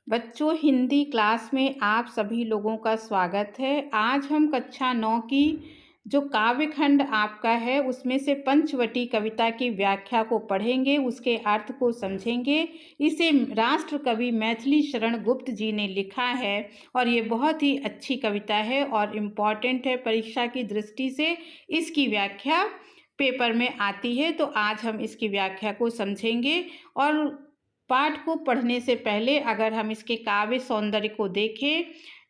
बच्चों, हिंदी क्लास में आप सभी लोगों का स्वागत है। आज हम कक्षा 9 की जो काव्य खंड आपका है उसमें से पंचवटी कविता की व्याख्या को पढ़ेंगे, उसके अर्थ को समझेंगे। इसे राष्ट्र कवि मैथिली शरण गुप्त जी ने लिखा है और ये बहुत ही अच्छी कविता है और इम्पॉर्टेंट है परीक्षा की दृष्टि से। इसकी व्याख्या पेपर में आती है, तो आज हम इसकी व्याख्या को समझेंगे। और पाठ को पढ़ने से पहले अगर हम इसके काव्य सौंदर्य को देखें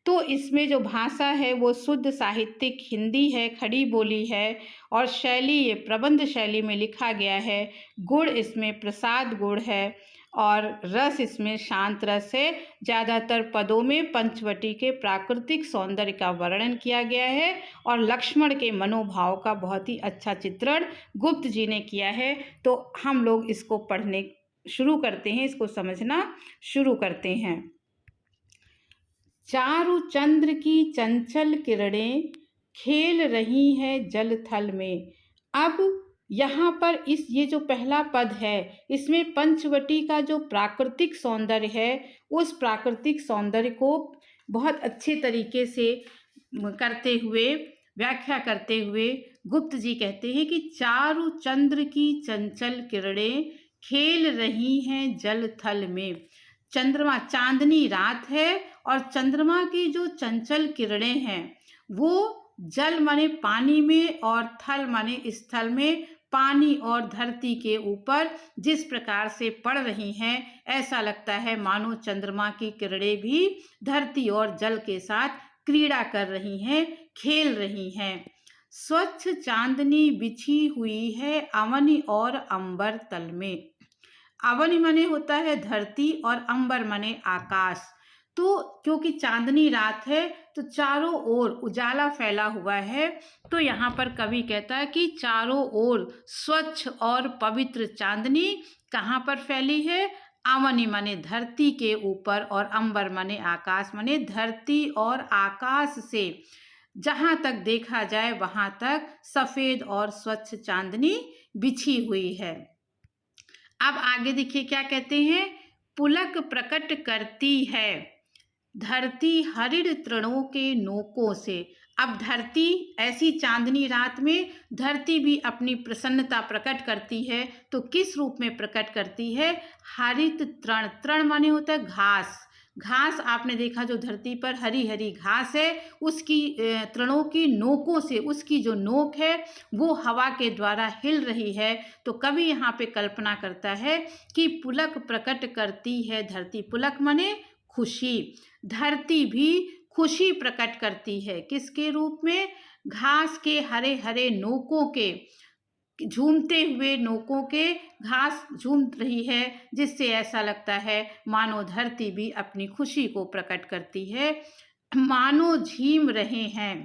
तो इसमें जो भाषा है वो शुद्ध साहित्यिक हिंदी है, खड़ी बोली है और शैली ये प्रबंध शैली में लिखा गया है। गुण इसमें प्रसाद गुण है और रस इसमें शांत रस है। ज़्यादातर पदों में पंचवटी के प्राकृतिक सौंदर्य का वर्णन किया गया है और लक्ष्मण के मनोभाव का बहुत ही अच्छा चित्रण गुप्त जी ने किया है। तो हम लोग इसको पढ़ने शुरू करते हैं, इसको समझना शुरू करते हैं। चारु चंद्र की चंचल किरणें खेल रही हैं जल थल में। अब यहाँ पर ये जो पहला पद है इसमें पंचवटी का जो प्राकृतिक सौंदर्य है उस प्राकृतिक सौंदर्य को बहुत अच्छे तरीके से करते हुए व्याख्या करते हुए गुप्त जी कहते हैं कि चारु चंद्र की चंचल किरणें खेल रही हैं जल थल में। चंद्रमा, चांदनी रात है और चंद्रमा की जो चंचल किरणें हैं वो जल माने पानी में और थल माने स्थल में, पानी और धरती के ऊपर जिस प्रकार से पड़ रही हैं, ऐसा लगता है मानो चंद्रमा की किरणें भी धरती और जल के साथ क्रीड़ा कर रही हैं, खेल रही हैं। स्वच्छ चांदनी बिछी हुई है अवनि और अंबर तल में। अवनि माने होता है धरती और अंबर माने आकाश। तो क्योंकि चांदनी रात है तो चारों ओर उजाला फैला हुआ है, तो यहाँ पर कवि कहता है कि चारों ओर स्वच्छ और पवित्र चांदनी कहाँ पर फैली है? अवनि माने धरती के ऊपर और अंबर माने आकाश माने धरती और आकाश से जहाँ तक देखा जाए वहाँ तक सफ़ेद और स्वच्छ चांदनी बिछी हुई है। अब आगे देखिए क्या कहते हैं, पुलक प्रकट करती है धरती हरिण तृणों के नोकों से। अब धरती ऐसी चांदनी रात में धरती भी अपनी प्रसन्नता प्रकट करती है, तो किस रूप में प्रकट करती है? हरित तृण, तृण माने होता है घास। घास आपने देखा जो धरती पर हरी हरी घास है उसकी तृणों की नोकों से, उसकी जो नोक है वो हवा के द्वारा हिल रही है। तो कवि यहाँ पे कल्पना करता है कि पुलक प्रकट करती है धरती। पुलक माने खुशी, धरती भी खुशी प्रकट करती है किसके रूप में? घास के हरे हरे नोकों के, झूमते हुए नोकों के घास झूम रही है, जिससे ऐसा लगता है मानो धरती भी अपनी खुशी को प्रकट करती है। मानो झीम रहे हैं।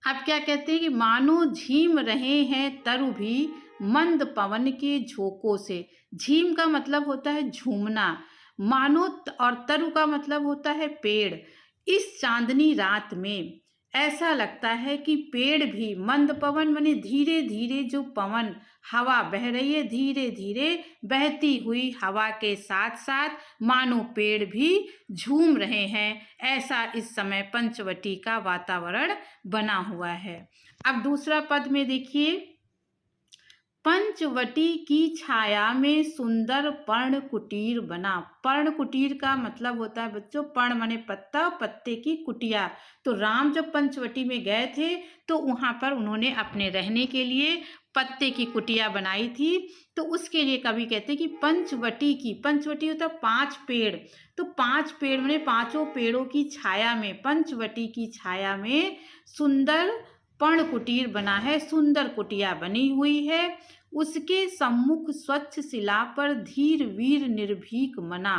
अब क्या कहते हैं कि मानो झीम रहे हैं तरु भी मंद पवन के झोंकों से। झीम का मतलब होता है झूमना, मानो और तरु का मतलब होता है पेड़। इस चांदनी रात में ऐसा लगता है कि पेड़ भी, मंद पवन माने धीरे धीरे जो पवन हवा बह रही है, धीरे धीरे बहती हुई हवा के साथ साथ मानो पेड़ भी झूम रहे हैं। ऐसा इस समय पंचवटी का वातावरण बना हुआ है। अब दूसरा पद में देखिए, पंचवटी की छाया में सुंदर पर्ण कुटीर बना। पर्ण कुटीर का मतलब होता है बच्चों, पर्ण माने पत्ता, पत्ते की कुटिया। तो राम जब पंचवटी में गए थे तो वहाँ पर उन्होंने अपने रहने के लिए पत्ते की कुटिया बनाई थी। तो उसके लिए कवि कहते हैं कि पंचवटी की, पंचवटी होता है 5 पेड़, तो 5 पेड़ माने पांचों पेड़ों की छाया में, पंचवटी की छाया में सुंदर पर्ण कुटीर बना है, सुंदर कुटिया बनी हुई है। उसके सम्मुख स्वच्छ शिला पर धीर वीर निर्भीक मना,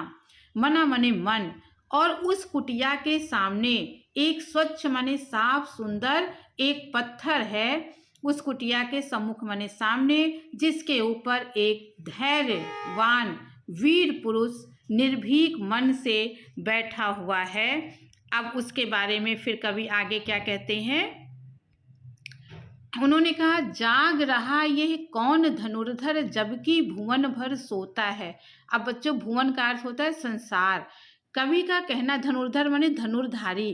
मना मने मन, और उस कुटिया के सामने एक स्वच्छ माने साफ सुंदर एक पत्थर है, उस कुटिया के सम्मुख माने सामने, जिसके ऊपर एक धैर्यवान वीर पुरुष निर्भीक मन से बैठा हुआ है। अब उसके बारे में फिर कवि आगे क्या कहते हैं, उन्होंने कहा, जाग रहा यह कौन धनुर्धर जबकि भुवन भर सोता है। अब बच्चों, भुवन का अर्थ होता है संसार। कवि का कहना धनुर्धर माने धनुर्धारी।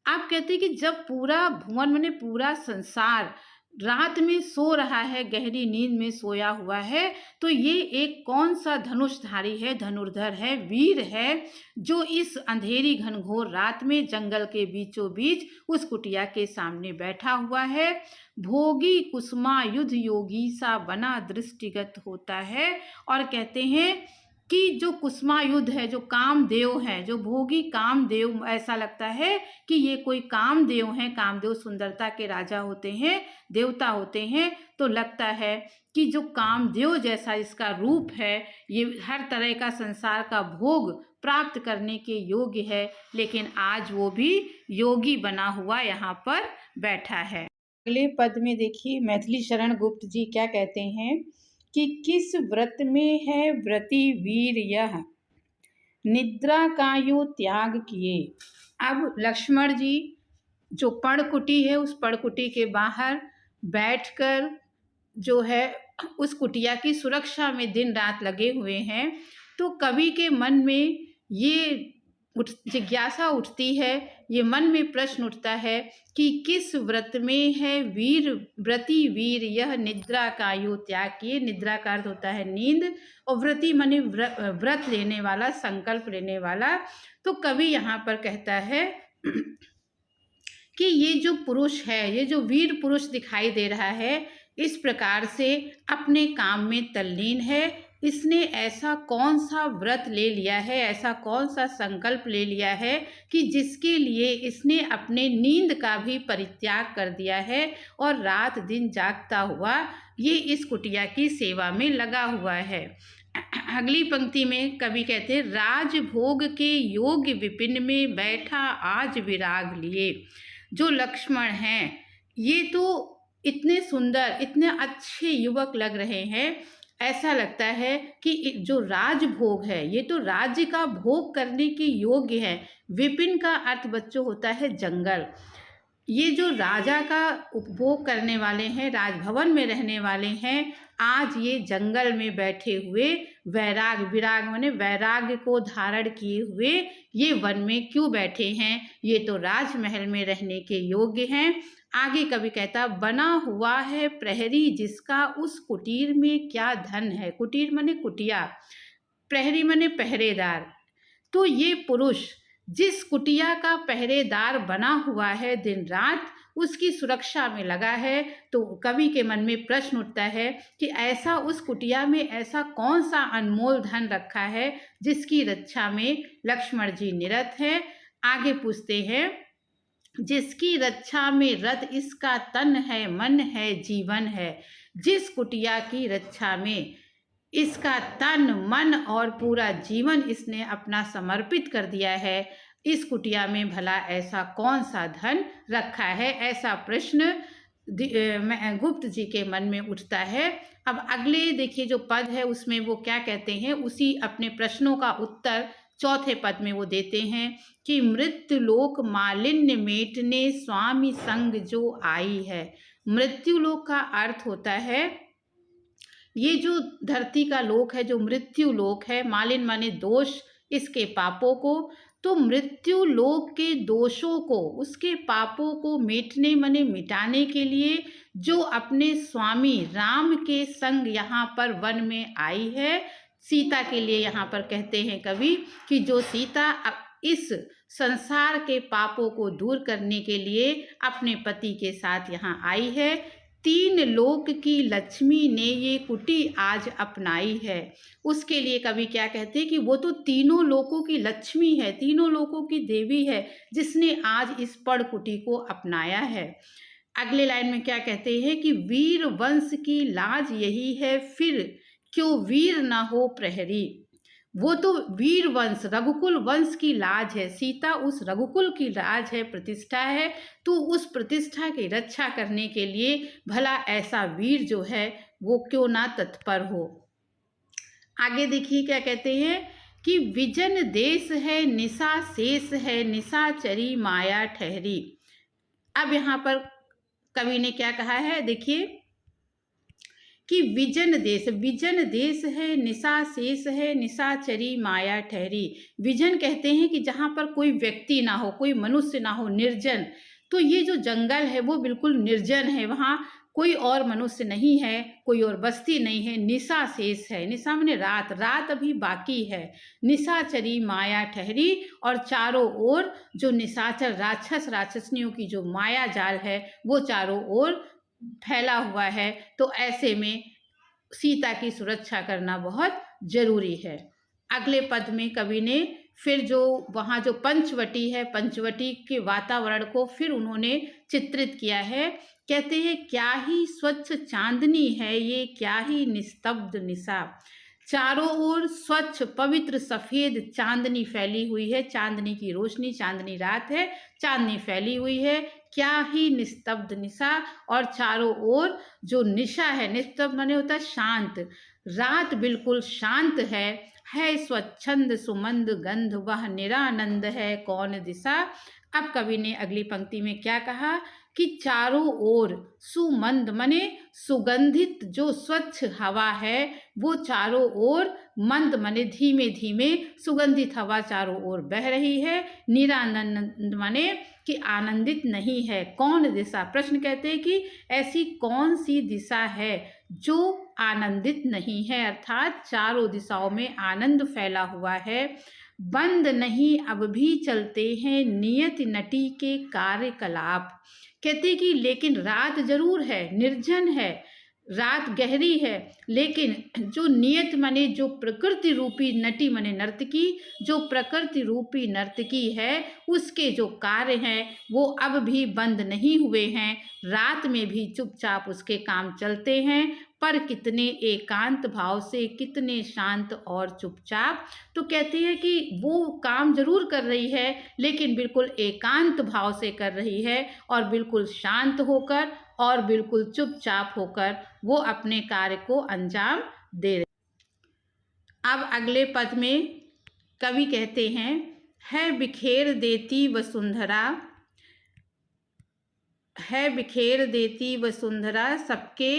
आप कहते हैं कि जब पूरा भुवन माने पूरा संसार रात में सो रहा है, गहरी नींद में सोया हुआ है, तो ये एक कौन सा धनुषधारी है, धनुर्धर है, वीर है, जो इस अंधेरी घनघोर रात में जंगल के बीचों बीच उस कुटिया के सामने बैठा हुआ है। भोगी कुसुमा युद्ध योगी सा बना दृष्टिगत होता है। और कहते हैं कि जो कुसुमायुध है, जो कामदेव है, जो भोगी कामदेव, ऐसा लगता है कि ये कोई कामदेव हैं। कामदेव सुंदरता के राजा होते हैं, देवता होते हैं। तो लगता है कि जो कामदेव जैसा इसका रूप है, ये हर तरह का संसार का भोग प्राप्त करने के योग्य है, लेकिन आज वो भी योगी बना हुआ यहाँ पर बैठा है। अगले पद में देखिए मैथिली शरण गुप्त जी क्या कहते हैं कि किस व्रत में है व्रती वीर यह, निद्रा का यो त्याग किए। अब लक्ष्मण जी जो पर्णकुटी है, उस पर्णकुटी के बाहर बैठकर जो है उस कुटिया की सुरक्षा में दिन रात लगे हुए हैं। तो कवि के मन में ये जिज्ञासा उठती है, ये मन में प्रश्न उठता है कि किस व्रत में है वीर व्रती वीर यह, निद्रा का यो त्याग किए। निद्रा का अर्थ होता है नींद, और व्रती माने व्रत लेने वाला, संकल्प लेने वाला। तो कवि यहाँ पर कहता है कि ये जो पुरुष है, ये जो वीर पुरुष दिखाई दे रहा है, इस प्रकार से अपने काम में तल्लीन है। इसने ऐसा कौन सा व्रत ले लिया है, ऐसा कौन सा संकल्प ले लिया है कि जिसके लिए इसने अपने नींद का भी परित्याग कर दिया है और रात दिन जागता हुआ ये इस कुटिया की सेवा में लगा हुआ है। अगली पंक्ति में कवि कहते हैं, राजभोग के योग्य विपिन में बैठा आज विराग लिए। जो लक्ष्मण हैं, ये तो इतने सुंदर, इतने अच्छे युवक लग रहे हैं। ऐसा लगता है कि जो राजभोग है, ये तो राज्य का भोग करने के योग्य है। विपिन का अर्थ बच्चों होता है जंगल। ये जो राजा का उपभोग करने वाले हैं, राजभवन में रहने वाले हैं, आज ये जंगल में बैठे हुए वैराग, विराग माने वैराग्य को धारण किए हुए ये वन में क्यों बैठे हैं? ये तो राजमहल में रहने के योग्य हैं। आगे कवि कहता, बना हुआ है प्रहरी जिसका उस कुटीर में क्या धन है। कुटीर माने कुटिया, प्रहरी माने पहरेदार। तो ये पुरुष जिस कुटिया का पहरेदार बना हुआ है, दिन रात उसकी सुरक्षा में लगा है, तो कवि के मन में प्रश्न उठता है कि ऐसा उस कुटिया में ऐसा कौन सा अनमोल धन रखा है जिसकी रक्षा में लक्ष्मण जी निरत हैं। आगे पूछते हैं, जिसकी रक्षा में रत इसका तन है, मन है, जीवन है। जिस कुटिया की रक्षा में इसका तन, मन और पूरा जीवन इसने अपना समर्पित कर दिया है, इस कुटिया में भला ऐसा कौन सा धन रखा है? ऐसा प्रश्न गुप्त जी के मन में उठता है। अब अगले देखिए जो पद है उसमें वो क्या कहते हैं, उसी अपने प्रश्नों का उत्तर चौथे पद में वो देते हैं कि मृत्युलोक मालिन्य मेटने स्वामी संग जो आई है। मृत्युलोक का अर्थ होता है ये जो धरती का लोक है, जो मृत्यु लोक है, मालिन माने दोष, इसके पापों को, तो मृत्यु लोक के दोषों को, उसके पापों को मेटने माने मिटाने के लिए जो अपने स्वामी राम के संग यहाँ पर वन में आई है, सीता के लिए यहाँ पर कहते हैं कवि कि जो सीता इस संसार के पापों को दूर करने के लिए अपने पति के साथ यहाँ आई है। तीन लोक की लक्ष्मी ने ये कुटी आज अपनाई है। उसके लिए कवि क्या कहते हैं कि वो तो तीनों लोकों की लक्ष्मी है, तीनों लोकों की देवी है, जिसने आज इस पर्णकुटी को अपनाया है। अगले लाइन में क्या कहते हैं कि वीर वंश की लाज यही है, फिर क्यों वीर ना हो प्रहरी। वो तो वीर वंश, रघुकुल वंश की लाज है, सीता उस रघुकुल की लाज है, प्रतिष्ठा है, तो उस प्रतिष्ठा की रक्षा करने के लिए भला ऐसा वीर जो है वो क्यों ना तत्पर हो। आगे देखिए क्या कहते हैं कि विजन देश है निशा शेष है, निशाचरी माया ठहरी। अब यहाँ पर कवि ने क्या कहा है, देखिए कि विजन देश है, निशा शेष है, निशाचरी माया ठहरी। विजन कहते हैं कि जहाँ पर कोई व्यक्ति ना हो, कोई मनुष्य ना हो, निर्जन। तो ये जो जंगल है वो बिल्कुल निर्जन है, वहाँ कोई और मनुष्य नहीं है, कोई और बस्ती नहीं है। निशा शेष है, निशा माने रात, रात अभी बाकी है। निशाचरी माया ठहरी, और चारों ओर जो निशाचर राक्षस राक्षसनियों की जो माया जाल है वो चारों ओर फैला हुआ है। तो ऐसे में सीता की सुरक्षा करना बहुत जरूरी है। अगले पद में कवि ने फिर जो वहाँ जो पंचवटी है, पंचवटी के वातावरण को फिर उन्होंने चित्रित किया है। कहते हैं क्या ही स्वच्छ चांदनी है ये, क्या ही निस्तब्ध निशा। चारों ओर स्वच्छ पवित्र सफेद चांदनी फैली हुई है, चांदनी की रोशनी, चांदनी रात है, चांदनी फैली हुई है। क्या ही निस्तब्ध निशा, और चारों ओर जो निशा है, निस्तब्ध माने होता है शांत, रात बिल्कुल शांत है स्वच्छंद सुमंद गंध, वह निरानंद है कौन दिशा। अब कवि ने अगली पंक्ति में क्या कहा कि चारों ओर सुमंद मने सुगंधित जो स्वच्छ हवा है वो चारों ओर, मंद मने धीमे धीमे, सुगंधित हवा चारों ओर बह रही है। निरानंद मने कि आनंदित नहीं है। कौन दिशा, प्रश्न कहते हैं कि ऐसी कौन सी दिशा है जो आनंदित नहीं है, अर्थात चारों दिशाओं में आनंद फैला हुआ है। बंद नहीं अब भी चलते हैं नियत नटी के कार्यकलाप। कहते कि लेकिन रात जरूर है, निर्जन है, रात गहरी है, लेकिन जो नियत माने जो प्रकृति रूपी नटी माने नर्तकी, जो प्रकृति रूपी नर्तकी है उसके जो कार्य हैं वो अब भी बंद नहीं हुए हैं। रात में भी चुपचाप उसके काम चलते हैं, पर कितने एकांत भाव से, कितने शांत और चुपचाप। तो कहते हैं कि वो काम जरूर कर रही है लेकिन बिल्कुल एकांत भाव से कर रही है, और बिल्कुल शांत होकर और बिल्कुल चुपचाप होकर वो अपने कार्य को अंजाम दे रहे। अब अगले पद में कवि कहते हैं, है बिखेर देती वसुंधरा, है बिखेर देती वसुंधरा सबके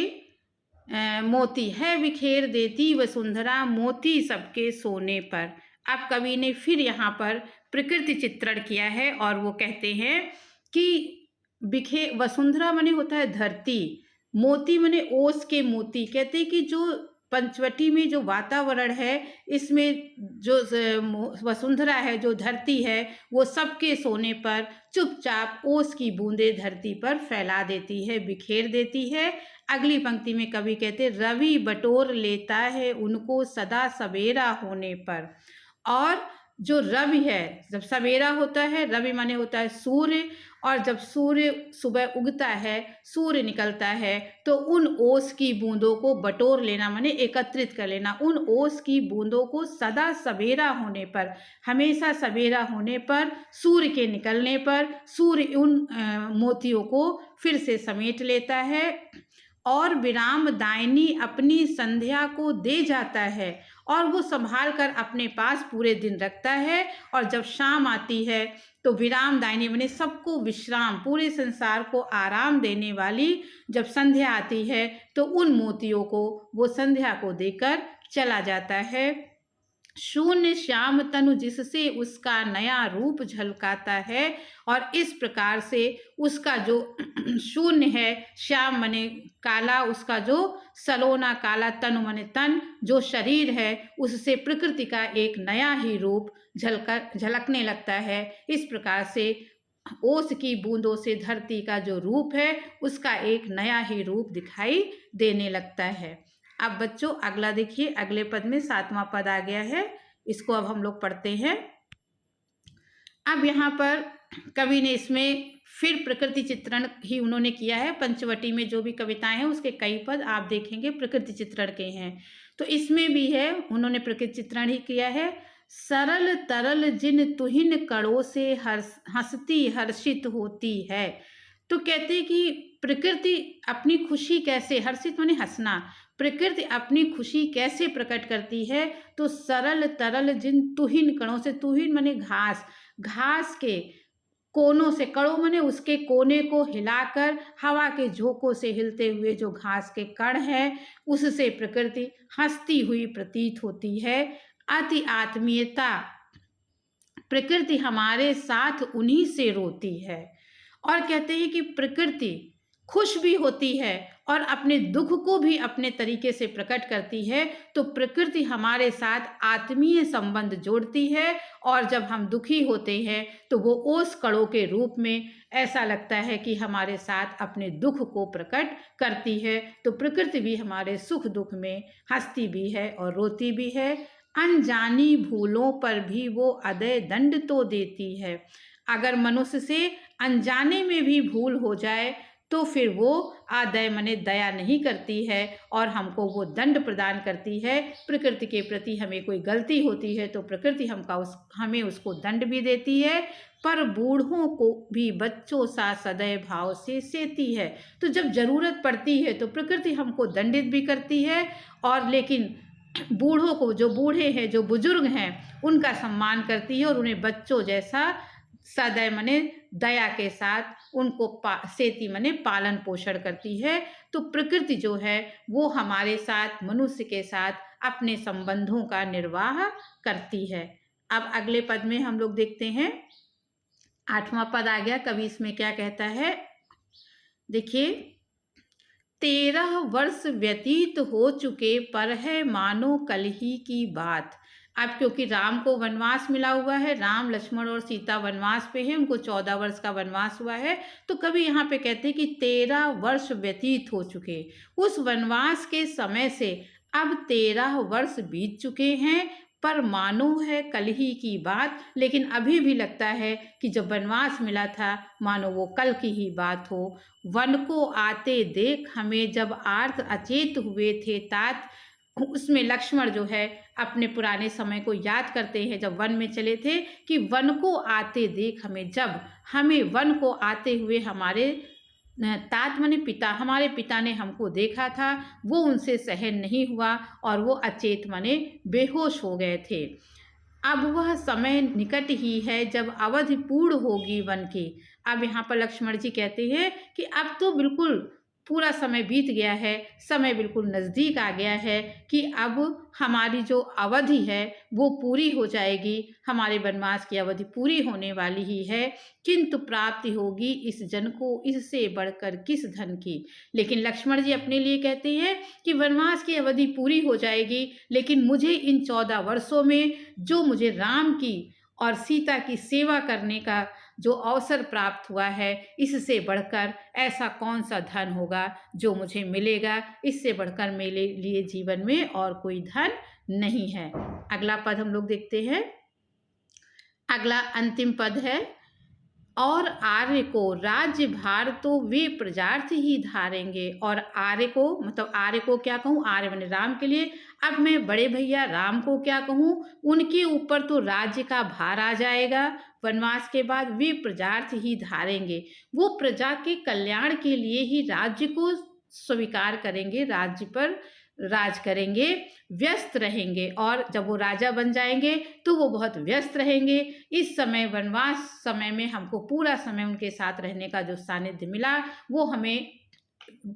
मोती, है बिखेर देती वसुंधरा मोती सबके सोने पर। अब कवि ने फिर यहाँ पर प्रकृति चित्रण किया है और वो कहते हैं कि वसुंधरा माने होता है धरती, मोती माने ओस के मोती। कहते हैं कि जो पंचवटी में जो वातावरण है इसमें जो वसुंधरा है, जो धरती है, वो सबके सोने पर चुपचाप ओस की बूंदें धरती पर फैला देती है, बिखेर देती है। अगली पंक्ति में कवि कहते रवि बटोर लेता है उनको सदा सवेरा होने पर। और जो रवि है, जब सवेरा होता है, रवि माने होता है सूर्य, और जब सूर्य सुबह उगता है, सूर्य निकलता है, तो उन ओस की बूंदों को बटोर लेना माने एकत्रित कर लेना। उन ओस की बूंदों को सदा सवेरा होने पर, हमेशा सवेरा होने पर, सूर्य के निकलने पर सूर्य उन मोतियों को फिर से समेट लेता है और विराम दायनी अपनी संध्या को दे जाता है, और वो संभाल कर अपने पास पूरे दिन रखता है। और जब शाम आती है तो विराम दायनी माने सबको विश्राम, पूरे संसार को आराम देने वाली जब संध्या आती है तो उन मोतियों को वो संध्या को देकर चला जाता है। शून्य श्याम तनु जिससे उसका नया रूप झलकाता है, और इस प्रकार से उसका जो शून्य है, श्याम मने काला, उसका जो सलोना काला, तनु मने तन, जो शरीर है, उससे प्रकृति का एक नया ही रूप झलकने लगता है। इस प्रकार से ओस की बूंदों से धरती का जो रूप है उसका एक नया ही रूप दिखाई देने लगता है। अब बच्चों अगला देखिए, अगले पद में 7वां पद आ गया है, इसको अब हम लोग पढ़ते हैं। अब यहाँ पर कवि ने इसमें फिर प्रकृति चित्रण ही उन्होंने किया है। पंचवटी में जो भी कविताएं हैं उसके कई पद आप देखेंगे प्रकृति चित्रण के हैं, तो इसमें भी है, उन्होंने प्रकृति चित्रण ही किया है। सरल तरल जिन तुहिन कड़ों से हंसती हर्षित होती है। तो कहते हैं कि प्रकृति अपनी खुशी कैसे, हर्षित माने हंसना, प्रकृति अपनी खुशी कैसे प्रकट करती है, तो सरल तरल जिन तुहिन कणों से, तुहिन माने घास, घास के कोनों से, कड़ों माने उसके कोने को हिलाकर हवा के झोंकों से हिलते हुए जो घास के कण हैं, उससे प्रकृति हंसती हुई प्रतीत होती है। अति आत्मीयता, प्रकृति हमारे साथ उन्हीं से रोती है। और कहते हैं कि प्रकृति खुश भी होती है और अपने दुख को भी अपने तरीके से प्रकट करती है। तो प्रकृति हमारे साथ आत्मीय संबंध जोड़ती है, और जब हम दुखी होते हैं तो वो ओस कणों के रूप में ऐसा लगता है कि हमारे साथ अपने दुख को प्रकट करती है। तो प्रकृति भी हमारे सुख दुख में हंसती भी है और रोती भी है। अनजानी भूलों पर भी वो अदय दंड तो देती है। अगर मनुष्य से अनजाने में भी भूल हो जाए तो फिर वो आदय माने दया नहीं करती है और हमको वो दंड प्रदान करती है। प्रकृति के प्रति हमें कोई गलती होती है तो प्रकृति हमें उसको दंड भी देती है, पर बूढ़ों को भी बच्चों सा सदैव भाव से सेती है। तो जब ज़रूरत पड़ती है तो प्रकृति हमको दंडित भी करती है, और लेकिन बूढ़ों को, जो बूढ़े हैं, जो बुजुर्ग हैं, उनका सम्मान करती है और उन्हें बच्चों जैसा सदैव माने दया के साथ उनको सेती माने पालन पोषण करती है। तो प्रकृति जो है वो हमारे साथ, मनुष्य के साथ अपने संबंधों का निर्वाह करती है। अब अगले पद में हम लोग देखते हैं, 8वां पद आ गया। कवि इसमें क्या कहता है, देखिए, 13 वर्ष व्यतीत हो चुके पर है मानो कल ही की बात। अब क्योंकि राम को वनवास मिला हुआ है, राम लक्ष्मण और सीता वनवास पे हैं, उनको 14 वर्ष का वनवास हुआ है। तो कभी यहाँ पे कहते हैं कि 13 वर्ष व्यतीत हो चुके, उस वनवास के समय से अब 13 वर्ष बीत चुके हैं, पर मानो है कल ही की बात। लेकिन अभी भी लगता है कि जब वनवास मिला था मानो वो कल की ही बात हो। वन को आते देख हमें जब आर्त अचेत हुए थे तात, उसमें लक्ष्मण जो है अपने पुराने समय को याद करते हैं, जब वन में चले थे, कि वन को आते देख हमें, जब हमें वन को आते हुए हमारे तात माने पिता, हमारे पिता ने हमको देखा था, वो उनसे सहन नहीं हुआ और वो अचेत माने बेहोश हो गए थे। अब वह समय निकट ही है जब अवधि पूर्ण होगी वन की। अब यहाँ पर लक्ष्मण जी कहते हैं कि अब तो बिल्कुल पूरा समय बीत गया है, समय बिल्कुल नज़दीक आ गया है कि अब हमारी जो अवधि है वो पूरी हो जाएगी, हमारे वनवास की अवधि पूरी होने वाली ही है। किंतु प्राप्ति होगी इस जन को इससे बढ़कर किस धन की। लेकिन लक्ष्मण जी अपने लिए कहते हैं कि वनवास की अवधि पूरी हो जाएगी, लेकिन मुझे इन 14 वर्षों में जो मुझे राम की और सीता की सेवा करने का जो अवसर प्राप्त हुआ है, इससे बढ़कर ऐसा कौन सा धन होगा जो मुझे मिलेगा। इससे बढ़कर मेरे लिए जीवन में और कोई धन नहीं है। अगला पद हम लोग देखते हैं। अगला अंतिम पद है, और आर्य को राज्य भार तो वे प्रजार्थ ही धारेंगे। और आर्य को, मतलब आर्य को क्या कहूँ, आर्य माने राम के लिए। अब मैं बड़े भैया राम को क्या कहूँ, उनके ऊपर तो राज्य का भार आ जाएगा वनवास के बाद, वे प्रजार्थ ही धारेंगे। वो प्रजा के कल्याण के लिए ही राज्य को स्वीकार करेंगे, राज्य पर राज करेंगे, व्यस्त रहेंगे। और जब वो राजा बन जाएंगे तो वो बहुत व्यस्त रहेंगे। इस समय वनवास समय में हमको पूरा समय उनके साथ रहने का जो सानिध्य मिला वो हमें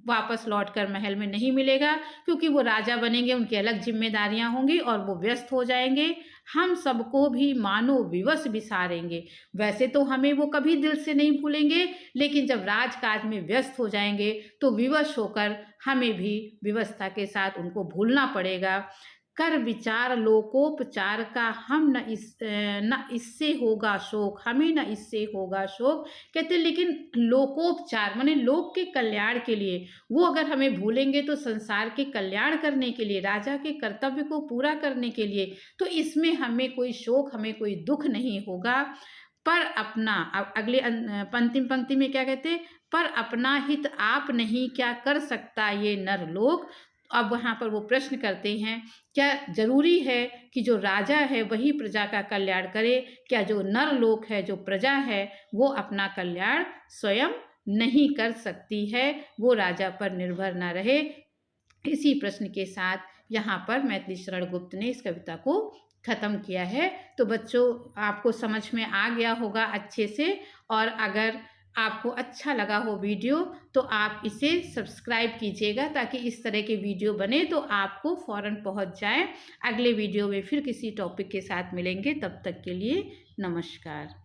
वापस लौटकर महल में नहीं मिलेगा, क्योंकि वो राजा बनेंगे, उनकी अलग जिम्मेदारियां होंगी और वो व्यस्त हो जाएंगे। हम सबको भी मानो विवश बिसारेंगे। वैसे तो हमें वो कभी दिल से नहीं भूलेंगे, लेकिन जब राजकाज में व्यस्त हो जाएंगे तो विवश होकर हमें भी विवस्था के साथ उनको भूलना पड़ेगा। कर विचार लोकोपचार का हम न इससे होगा शोक, हमें न इससे होगा शोक। कहते लेकिन लोकोपचार माने लोक के कल्याण के लिए, वो अगर हमें भूलेंगे तो संसार के कल्याण करने के लिए, राजा के कर्तव्य को पूरा करने के लिए, तो इसमें हमें कोई शोक, हमें कोई दुख नहीं होगा। पर अपना, अगले अंतिम पंक्ति में क्या कहते, पर अपना हित आप नहीं क्या कर सकता ये नर लोक। अब वहाँ पर वो प्रश्न करते हैं, क्या जरूरी है कि जो राजा है वही प्रजा का कल्याण करे? क्या जो नर लोक है, जो प्रजा है, वो अपना कल्याण स्वयं नहीं कर सकती है, वो राजा पर निर्भर ना रहे? इसी प्रश्न के साथ यहाँ पर मैथिली शरण गुप्त ने इस कविता को ख़त्म किया है। तो बच्चों, आपको समझ में आ गया होगा अच्छे से। और अगर आपको अच्छा लगा हो वीडियो तो आप इसे सब्सक्राइब कीजिएगा, ताकि इस तरह के वीडियो बने तो आपको फ़ौरन पहुंच जाए। अगले वीडियो में फिर किसी टॉपिक के साथ मिलेंगे, तब तक के लिए नमस्कार।